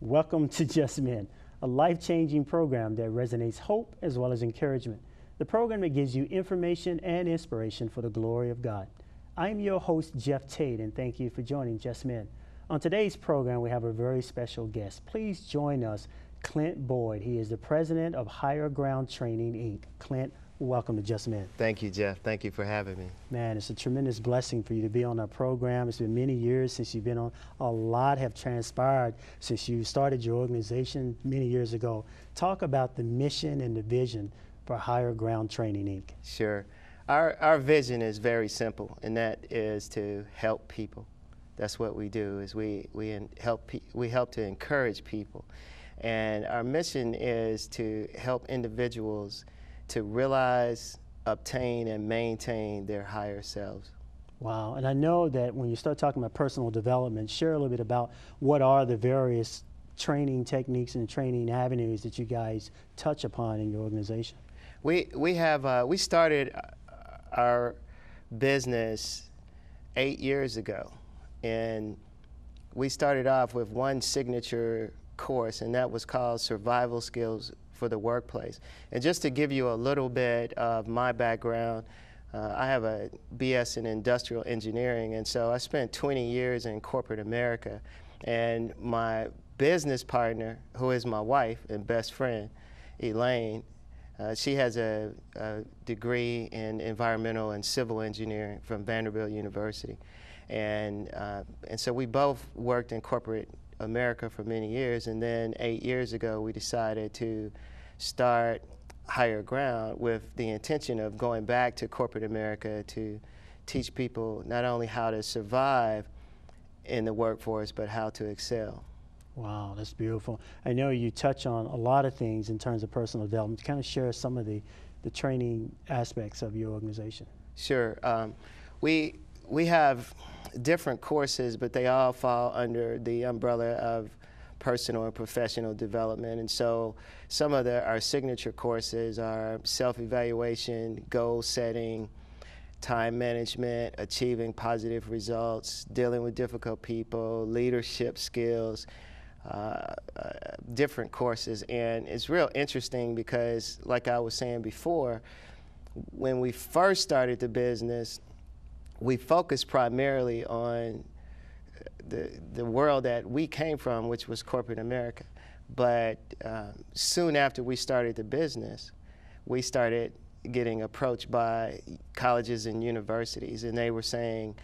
Welcome to JustMen, a life-changing program that resonates hope as well as encouragement. The program that gives you information and inspiration for the glory of God. I'm your host, Jeff Tate, and thank you for joining JustMen. On today's program, we have a very special guest. Please join us, ClintBoyd. He is the president of Higher Ground Training, Inc. Clint, welcome to JustMen. Thank you, Jeff. Thank you for having me. Man, it's a tremendous blessing for you to be on our program. It's been many years since you've been on. A lot have transpired since you started your organization many years ago. Talk about the mission and the vision for Higher Ground Training, Inc. Sure. Our vision is very simple, and that is to help people. That's what we do, is we help to encourage people. And our mission is to help individuals to realize, obtain, and maintain their higher selves. Wow, and I know that when you start talking about personal development, share a little bit about what are the various training techniques and training avenues that you guys touch upon in your organization. We started our business 8 years ago, and we started off with one signature course, and that was called Survival Skills for the Workplace. And just to give you a little bit of my background, I have a BS in industrial engineering, and so I spent 20 years in corporate America. And my business partner, who is my wife and best friend, Elaine, she has a degree in environmental and civil engineering from Vanderbilt University. And so we both worked in corporate America for many years, and then 8 years ago we decided to start Higher Ground with the intention of going back to corporate America to teach people not only how to survive in the workforce, but how to excel. Wow, that's beautiful. I know you touch on a lot of things in terms of personal development. Kind of share some of the training aspects of your organization. Sure. We have different courses, but they all fall under the umbrella of personal and professional development. And so some of our signature courses are self-evaluation, goal setting, time management, achieving positive results, dealing with difficult people, leadership skills, different courses. And it's real interesting because, like I was saying before, when we first started the business, we focused primarily on the world that we came from, which was corporate America. But soon after we started the business, we started getting approached by colleges and universities, and they were saying,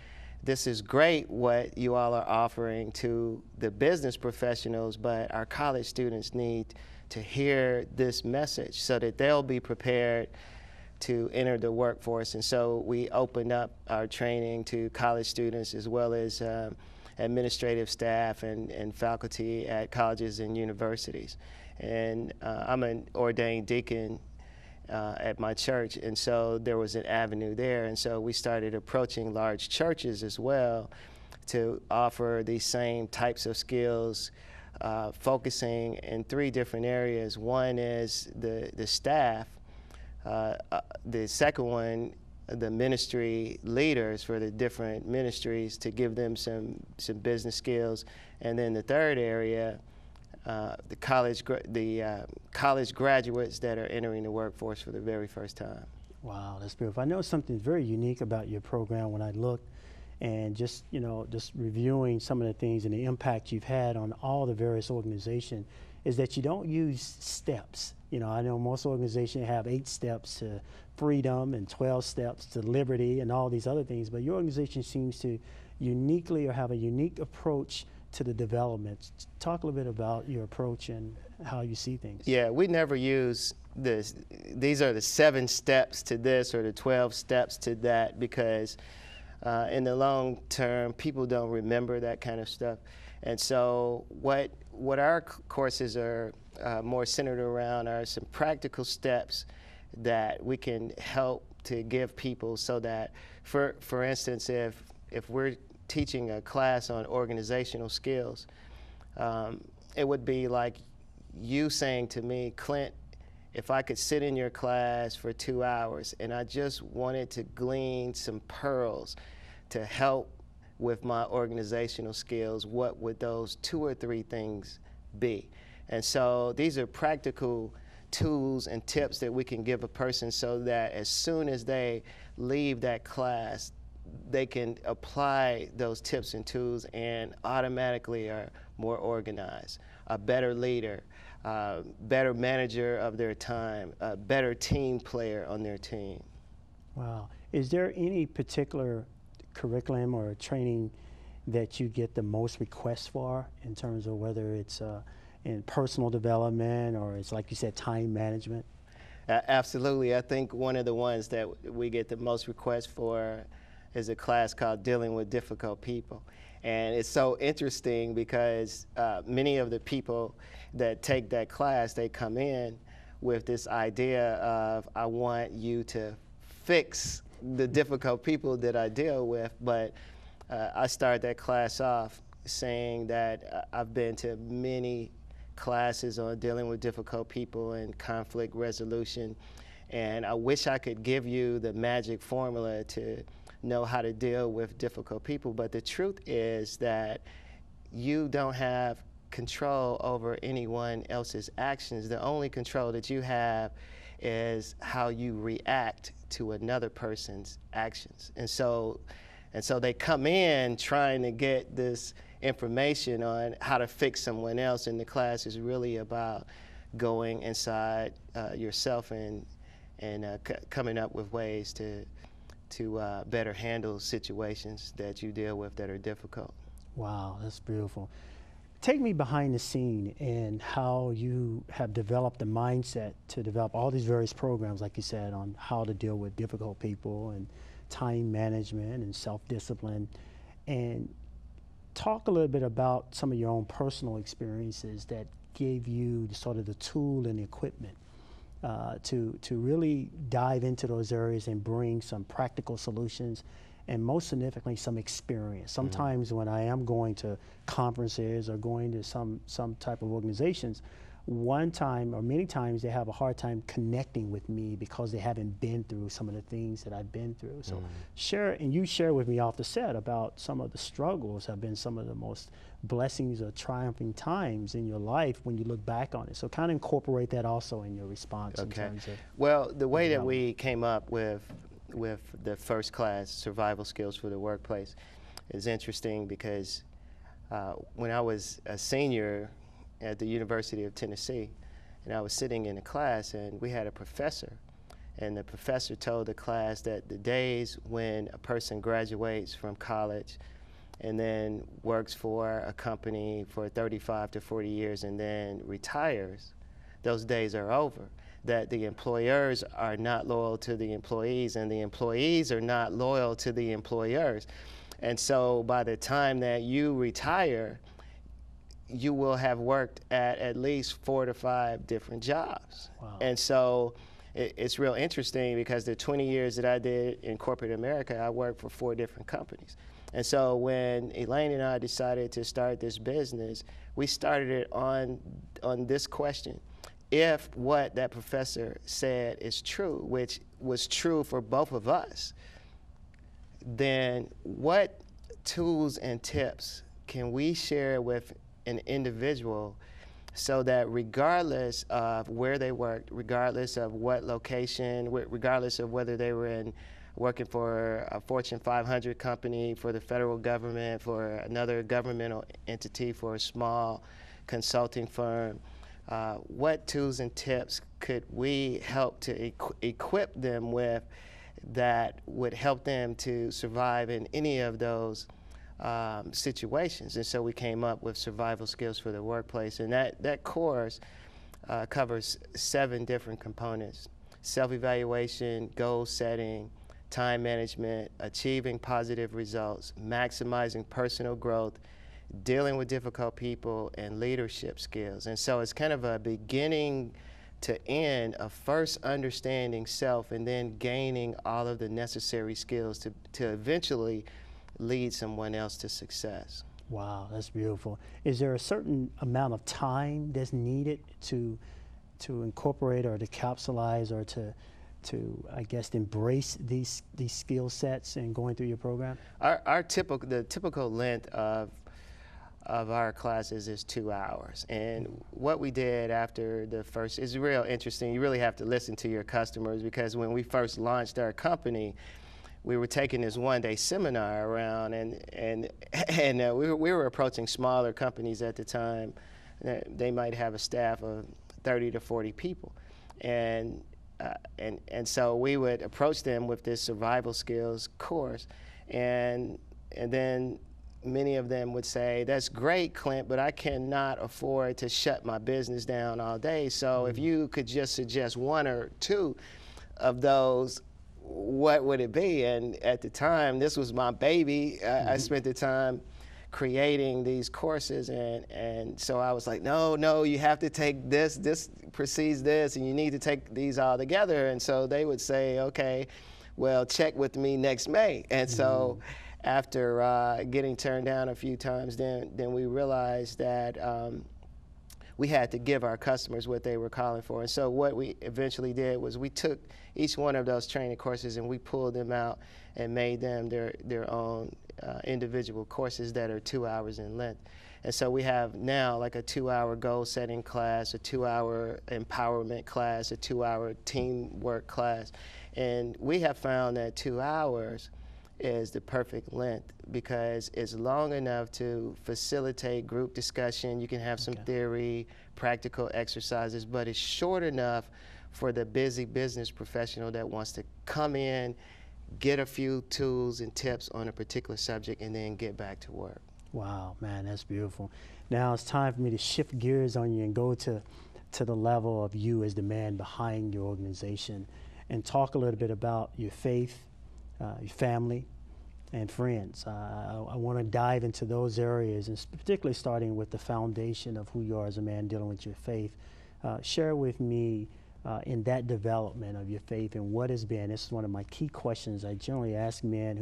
this is great what you all are offering to the business professionals, but our college students need to hear this message so that they'll be prepared to enter the workforce. And so we opened up our training to college students as well as administrative staff and faculty at colleges and universities. And I'm an ordained deacon at my church, and so there was an avenue there. And so we started approaching large churches as well to offer these same types of skills, focusing in 3 different areas. One is the staff. The second one, the ministry leaders for the different ministries, to give them some business skills. And then the third area, the college graduates that are entering the workforce for the very first time. Wow, that's beautiful. I know something very unique about your program when I looked, and just reviewing some of the things and the impact you've had on all the various organizations, is that you don't use steps. I know most organizations have 8 steps to freedom and 12 steps to liberty and all these other things, but your organization seems to uniquely or have a unique approach to the development. Talk a little bit about your approach and how you see things. Yeah, we never use this. These are the 7 steps to this or the 12 steps to that, because in the long term, people don't remember that kind of stuff. And so what our courses are more centered around are some practical steps that we can help to give people, so that, for instance, if we're teaching a class on organizational skills, it would be like you saying to me, Clint, if I could sit in your class for 2 hours and I just wanted to glean some pearls to help with my organizational skills, what would those 2 or 3 things be. And so these are practical tools and tips that we can give a person so that as soon as they leave that class, they can apply those tips and tools and automatically are more organized, a better leader, better manager of their time, a better team player on their team. Wow. Is there any particular curriculum or training that you get the most requests for in terms of whether it's in personal development or it's, like you said, time management? Absolutely. I think one of the ones that we get the most requests for is a class called Dealing with Difficult People. And it's so interesting because many of the people that take that class, they come in with this idea of, I want you to fix the difficult people that I deal with. But I start that class off saying that I've been to many classes on dealing with difficult people and conflict resolution, and I wish I could give you the magic formula to know how to deal with difficult people, but the truth is that you don't have control over anyone else's actions. The only control that you have is how you react to another person's actions. And so they come in trying to get this information on how to fix someone else, and the class is really about going inside yourself and coming up with ways to better handle situations that you deal with that are difficult. Wow, that's beautiful. Take me behind the scene and how you have developed the mindset to develop all these various programs, like you said, on how to deal with difficult people and time management and self-discipline. And talk a little bit about some of your own personal experiences that gave you sort of the tool and the equipment to really dive into those areas and bring some practical solutions and most significantly some experience. Sometimes when I am going to conferences or going to some type of organizations, one time or many times they have a hard time connecting with me because they haven't been through some of the things that I've been through. So you share with me off the set about some of the struggles have been some of the most blessings or triumphing times in your life when you look back on it. So kind of incorporate that also in your response. Okay. In terms of well, the way that we came up with the first class, Survival Skills for the Workplace, is interesting because when I was a senior at the University of Tennessee, and I was sitting in a class, and we had a professor, and the professor told the class that the days when a person graduates from college and then works for a company for 35 to 40 years and then retires, those days are over. That the employers are not loyal to the employees, and the employees are not loyal to the employers. And so by the time that you retire, you will have worked at least 4 to 5 different jobs. Wow. And so it's real interesting because the 20 years that I did in corporate America, I worked for 4 different companies. And so when Elaine and I decided to start this business, we started it on this question. If what that professor said is true, which was true for both of us, then what tools and tips can we share with an individual so that regardless of where they worked, regardless of what location, regardless of whether they were working for a Fortune 500 company, for the federal government, for another governmental entity, for a small consulting firm, what tools and tips could we help to equip them with that would help them to survive in any of those situations? And so we came up with Survival Skills for the Workplace, and that course covers 7 different components: self-evaluation, goal setting, time management, achieving positive results, maximizing personal growth, dealing with difficult people, and leadership skills. And so it's kind of a beginning to end of first understanding self and then gaining all of the necessary skills to eventually lead someone else to success. Wow, that's beautiful. Is there a certain amount of time that's needed to incorporate or to capsulize or to I guess embrace these skill sets and going through your program? The typical length of of our classes is 2 hours. And what we did after the first is real interesting. You really have to listen to your customers, because when we first launched our company, we were taking this one-day seminar around, and we were approaching smaller companies at the time. They might have a staff of 30 to 40 people. And so we would approach them with this survival skills course, and then many of them would say, "That's great, Clint, but I cannot afford to shut my business down all day. So if you could just suggest one or two of those, what would it be?" And at the time, this was my baby. I spent the time creating these courses, and so I was like, no, you have to take this precedes this, and you need to take these all together. And so they would say, okay, well, check with me next May. And so after getting turned down a few times, then we realized that we had to give our customers what they were calling for. And so what we eventually did was we took each one of those training courses and we pulled them out and made them their own individual courses that are 2 hours in length. And so we have now like a 2-hour goal setting class, a 2-hour empowerment class, a 2-hour teamwork class. And we have found that 2 hours is the perfect length, because it's long enough to facilitate group discussion. You can have some theory, practical exercises, but it's short enough for the busy business professional that wants to come in, get a few tools and tips on a particular subject, and then get back to work. Wow, man, that's beautiful. Now it's time for me to shift gears on you and go to the level of you as the man behind your organization, and talk a little bit about your faith, your family, and friends. I want to dive into those areas, and particularly starting with the foundation of who you are as a man dealing with your faith. Share with me in that development of your faith and what has been. This is one of my key questions I generally ask men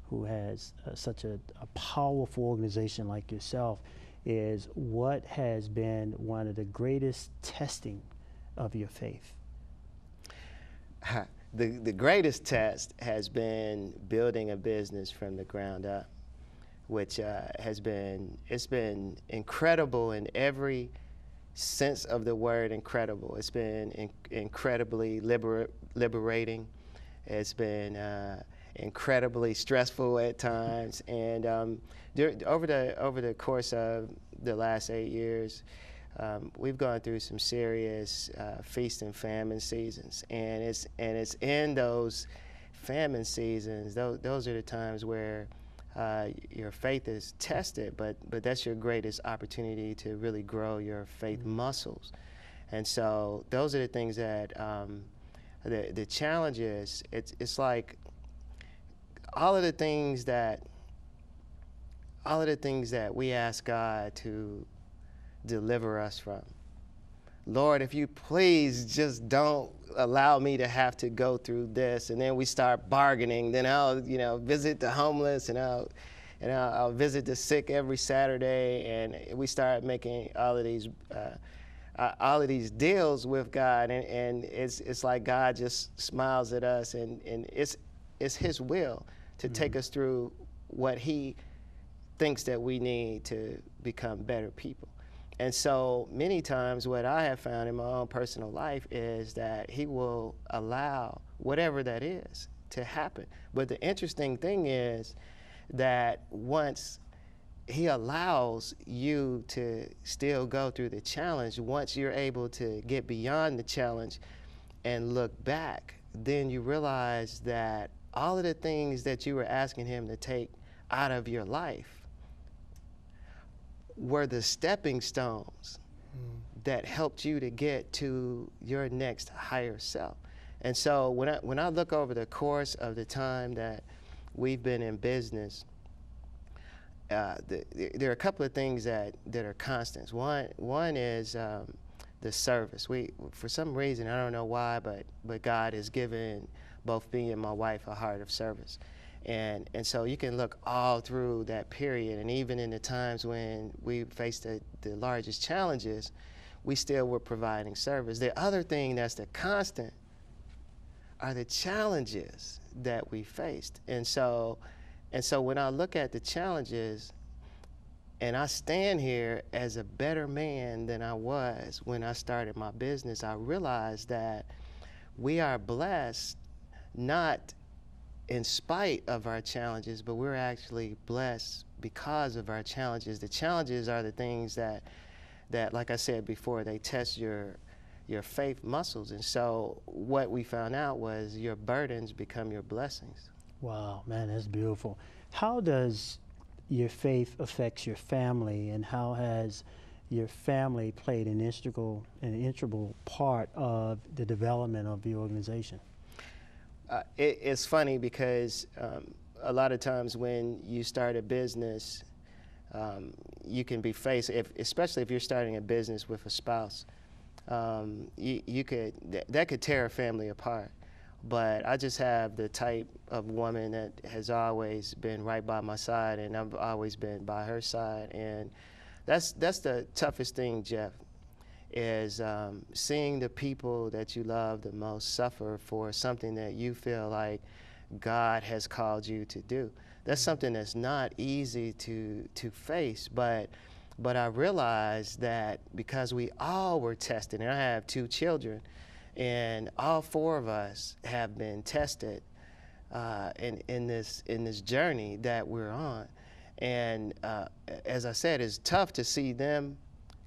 who has such a powerful organization like yourself, is what has been one of the greatest testing of your faith? The greatest test has been building a business from the ground up, which it's been incredible in every sense of the word incredible. It's been incredibly liberating. It's been incredibly stressful at times. And over the course of the last 8 years, we've gone through some serious feast and famine seasons, and it's in those famine seasons, those are the times where your faith is tested, but that's your greatest opportunity to really grow your faith muscles. And so those are the things that the challenge is. It's like all of the things that we ask God to deliver us from. Lord, if you please just don't allow me to have to go through this. And then we start bargaining. Then I'll visit the homeless, and I'll visit the sick every Saturday. And we start making all of these deals with God, and it's like God just smiles at us, and it's His will to take us through what He thinks that we need to become better people. And so many times what I have found in my own personal life is that He will allow whatever that is to happen. But the interesting thing is that once He allows you to still go through the challenge, once you're able to get beyond the challenge and look back, then you realize that all of the things that you were asking Him to take out of your life were the stepping stones that helped you to get to your next higher self. And so when I look over the course of the time that we've been in business, there are a couple of things that are constants. One is the service. For some reason, I don't know why, but God has given both me and my wife a heart of service. And so you can look all through that period, and even in the times when we faced the largest challenges, we still were providing service. The other thing that's the constant are the challenges that we faced. And so when I look at the challenges, And I stand here as a better man than I was when I started my business. I realized that we are blessed not in spite of our challenges, but we're actually blessed because of our challenges. The challenges are the things that like I said before, they test your faith muscles. And so what we found out was your burdens become your blessings. Wow, man, that's beautiful. How does your faith affect your family, and how has your family played an integral part of the development of the organization? It's funny because a lot of times when you start a business, you can be faced, especially if you're starting a business with a spouse, that could tear a family apart. But I just have the type of woman that has always been right by my side, and I've always been by her side. And that's the toughest thing, Jeff, is seeing the people that you love the most suffer for something that you feel like God has called you to do. That's something that's not easy to face, but I realized that because we all were tested, and I have 2 children, and all 4 of us have been tested in this journey that we're on. And as I said, it's tough to see them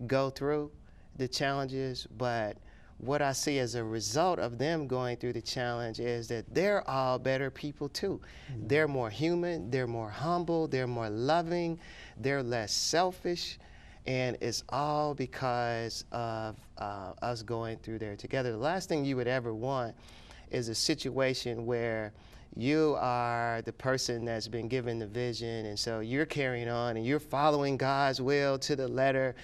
go through the challenges, but what I see as a result of them going through the challenge is that they're all better people too. Mm-hmm. They're more human, they're more humble, they're more loving, they're less selfish, and it's all because of us going through there together. The last thing you would ever want is a situation where you are the person that's been given the vision, and so you're carrying on and you're following God's will to the letter,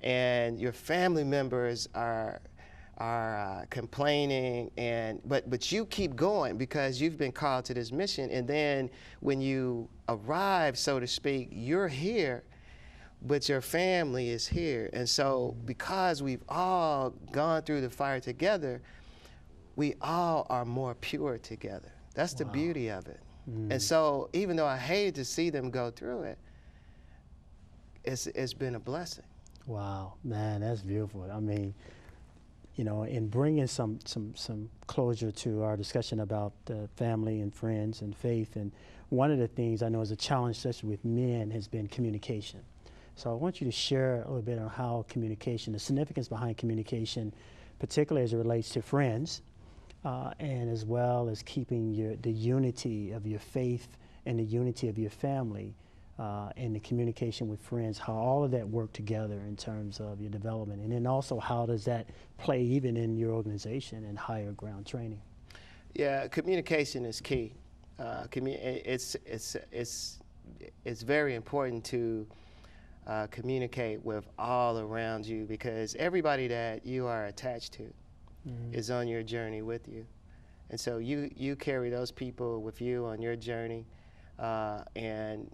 and your family members are complaining, but you keep going because you've been called to this mission. And then when you arrive, so to speak, you're here, but your family is here. And so because we've all gone through the fire together, we all are more pure together. That's the beauty of it. And so even though I hated to see them go through it, it's been a blessing. Wow, man, that's beautiful. I mean, you know, in bringing some closure to our discussion about family and friends and faith, and one of the things I know is a challenge, especially with men, has been communication. So I want you to share a little bit on how communication, the significance behind communication, particularly as it relates to friends, and as well as keeping the unity of your faith and the unity of your family, and the communication with friends, how all of that work together in terms of your development. And then also, how does that play even in your organization and higher ground training? Yeah, communication is key. It's very important to communicate with all around you, because everybody that you are attached to is on your journey with you. And so you carry those people with you on your journey, and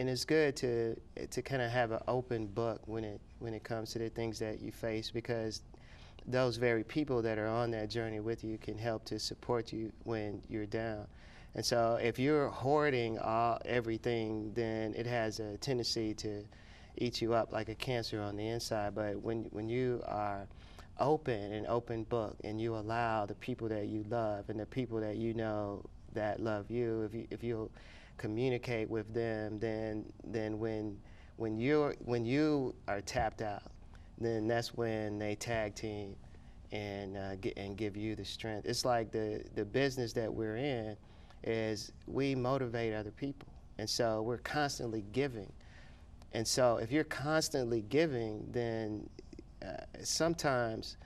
it's good to kind of have an open book when it comes to the things that you face, because those very people that are on that journey with you can help to support you when you're down. And so if you're hoarding everything, then it has a tendency to eat you up like a cancer on the inside. But when you are an open book, and you allow the people that you love and the people that you know that love you, if you'll communicate with them, then when you are tapped out, then that's when they tag team and give you the strength. It's like the business that we're in is we motivate other people, and so we're constantly giving. And so if you're constantly giving, then sometimes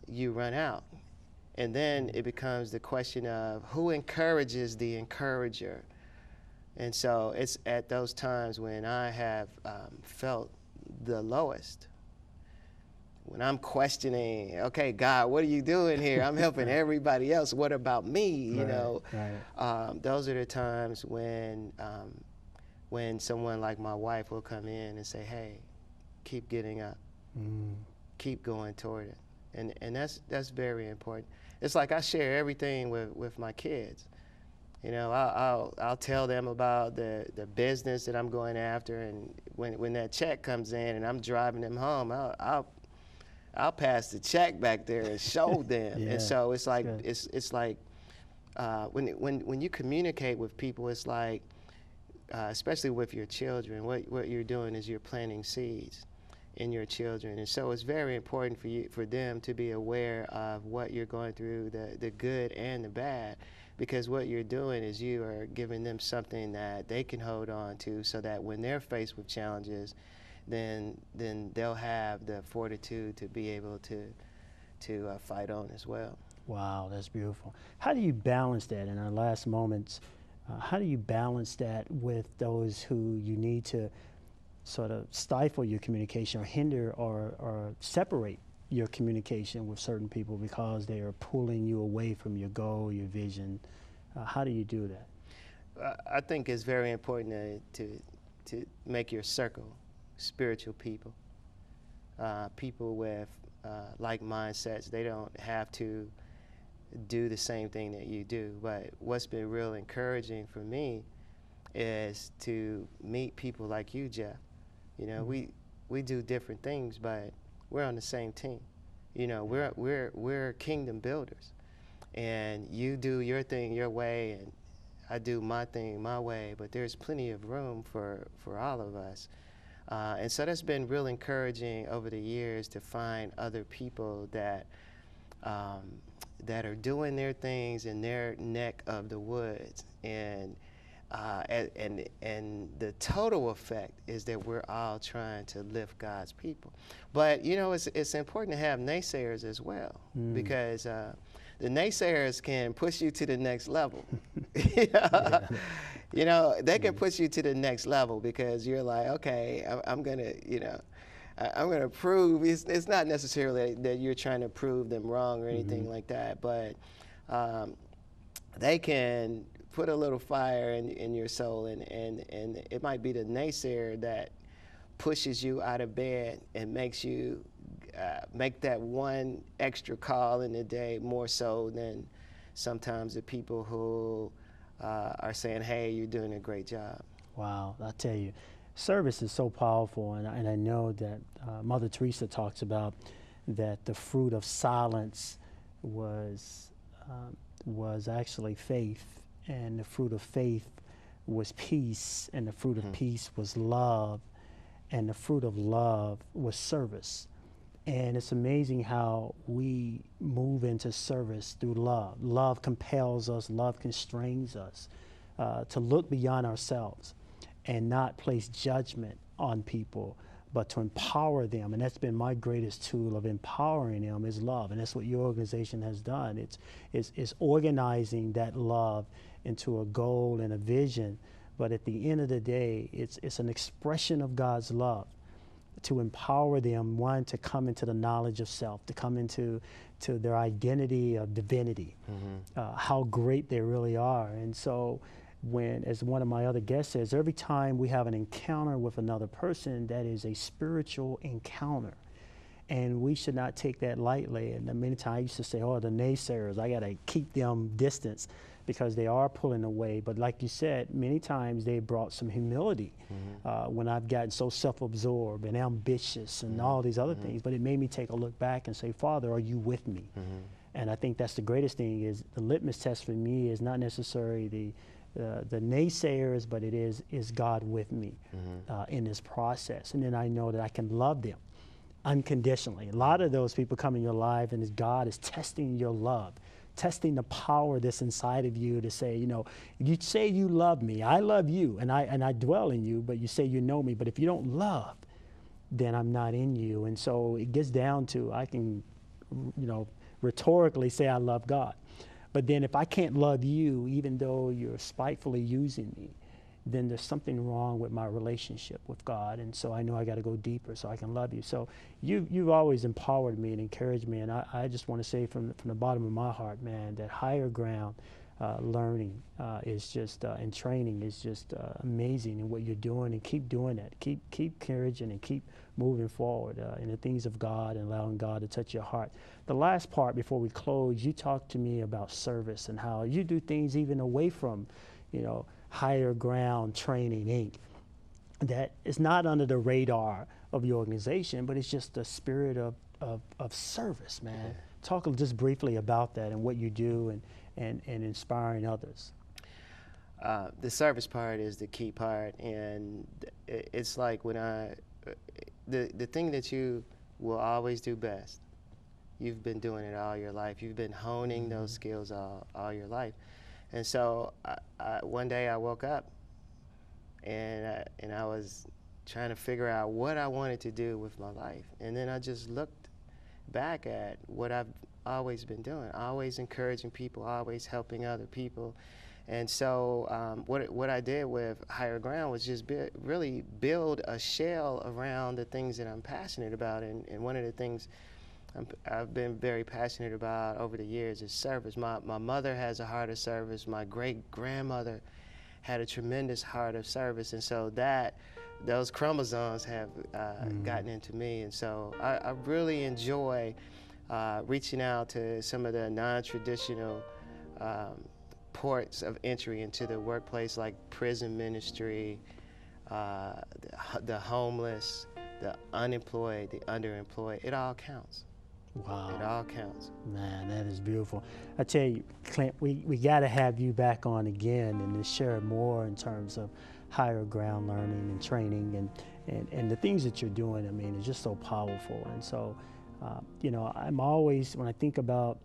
you run out, and then it becomes the question of who encourages the encourager. And so it's at those times when I have felt the lowest, when I'm questioning, okay, God, what are you doing here? I'm helping everybody else. What about me? You know, those are the times when someone like my wife will come in and say, hey, keep getting up, keep going toward it. And that's very important. It's like I share everything with my kids. You know, I'll tell them about the business that I'm going after, and when that check comes in and I'm driving them home, I'll pass the check back there and show them. Yeah, And so it's like good. it's like when you communicate with people, it's like especially with your children, what you're doing is you're planting seeds in your children, and so it's very important for them to be aware of what you're going through, the good and the bad, because what you're doing is you are giving them something that they can hold on to, so that when they're faced with challenges, then they'll have the fortitude to be able to fight on as well. Wow, that's beautiful. How do you balance that in our last moments? How do you balance that with those who you need to sort of stifle your communication or hinder or separate your communication with certain people because they are pulling you away from your goal, your vision? How do you do that? I think it's very important to make your circle spiritual people, people with like mindsets. They don't have to do the same thing that you do. But what's been real encouraging for me is to meet people like you, Jeff. You know, we do different things, but we're on the same team. You know, we're kingdom builders, and you do your thing your way, and I do my thing my way. But there's plenty of room for all of us, and so that's been real encouraging over the years to find other people that are doing their things in their neck of the woods, and the total effect is that we're all trying to lift God's people. But you know, it's important to have naysayers as well, because the naysayers can push you to the next level. Yeah. You know, they can push you to the next level because you're like, okay, I'm gonna, you know, I'm going to prove, it's not necessarily that you're trying to prove them wrong or anything like that, but they can put a little fire in your soul, and it might be the naysayer that pushes you out of bed and makes you make that one extra call in the day more so than sometimes the people who are saying, hey, you're doing a great job. Wow, I tell you, service is so powerful, and I know that Mother Teresa talks about that the fruit of silence was actually faith, and the fruit of faith was peace, and the fruit of peace was love, and the fruit of love was service. And it's amazing how we move into service through love. Love compels us, love constrains us to look beyond ourselves and not place judgment on people, but to empower them. And that's been my greatest tool of empowering them, is love. And that's what your organization has done. It's organizing that love into a goal and a vision. But at the end of the day, it's an expression of God's love to empower them, one, to come into the knowledge of self, to come into their identity of divinity, how great they really are. And so when, as one of my other guests says, every time we have an encounter with another person, that is a spiritual encounter. And we should not take that lightly. And many times I used to say, oh, the naysayers, I got to keep them distance because they are pulling away. But like you said, many times they brought some humility when I've gotten so self-absorbed and ambitious and all these other things. But it made me take a look back and say, Father, are you with me? And I think that's the greatest thing, is the litmus test for me is not necessarily the naysayers, but it is God with me in this process. And then I know that I can love them unconditionally. A lot of those people come in your life, and God is testing your love, testing the power that's inside of you to say, you know, you say you love me, I love you, and I dwell in you, but you say you know me, but if you don't love, then I'm not in you. And so it gets down to, I can, you know, rhetorically say I love God. But then if I can't love you, even though you're spitefully using me, then there's something wrong with my relationship with God. And so I know I got to go deeper so I can love you. So you've always empowered me and encouraged me. And I just want to say from the bottom of my heart, man, that higher ground, learning is just and training is just amazing in what you're doing, and keep doing that. Keep encouraging and keep moving forward in the things of God and allowing God to touch your heart. The last part before we close, you talked to me about service and how you do things even away from, Higher Ground Training Inc. That is not under the radar of your organization, but it's just the spirit of service, man. Yeah. Talk just briefly about that and what you do and inspiring others. The service part is the key part, and it's like when the thing that you will always do best, you've been doing it all your life. You've been honing those skills all your life. And so one day I woke up and I was trying to figure out what I wanted to do with my life. And then I just looked back at what I've always been doing, always encouraging people, always helping other people. And so what I did with Higher Ground was just really build a shell around the things that I'm passionate about. And one of the things I've been very passionate about over the years is service. My mother has a heart of service. My great-grandmother had a tremendous heart of service. And so those chromosomes have gotten into me. And so I really enjoy reaching out to some of the non-traditional ports of entry into the workplace, like prison ministry, the homeless, the unemployed, the underemployed. It all counts. Wow. It all counts. Man, that is beautiful. I tell you, Clint, we got to have you back on again and to share more in terms of higher ground learning and training and the things that you're doing. I mean, it's just so powerful. And so, I'm always, when I think about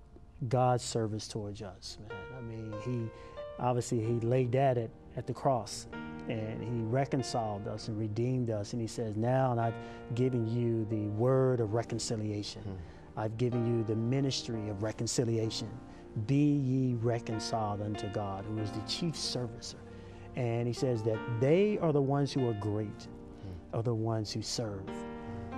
God's service towards us, man, I mean, he laid that at the cross, and he reconciled us and redeemed us. And he says, now I've given you the word of reconciliation. I've given you the ministry of reconciliation. Be ye reconciled unto God, who is the chief servicer. And he says that they are the ones who are great, are the ones who serve.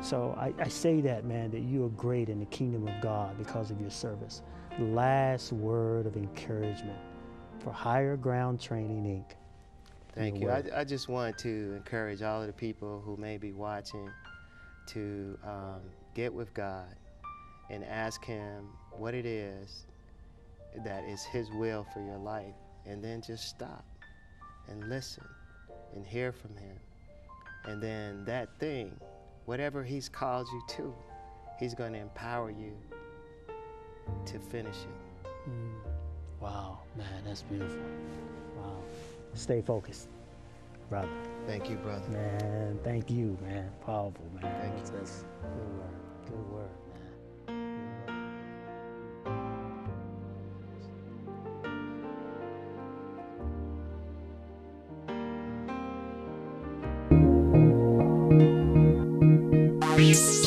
So I say that, man, that you are great in the kingdom of God because of your service. Last word of encouragement for Higher Ground Training, Inc. Thank you. I just want to encourage all of the people who may be watching to get with God and ask him what it is that is his will for your life, and then just stop and listen and hear from him. And then that thing, whatever he's called you to, he's going to empower you to finish it. Wow, man, that's beautiful. Wow. Stay focused, brother. Thank you, brother. Man, thank you, man. Powerful, man. Thank you, That's good word. Good word, man. Peace.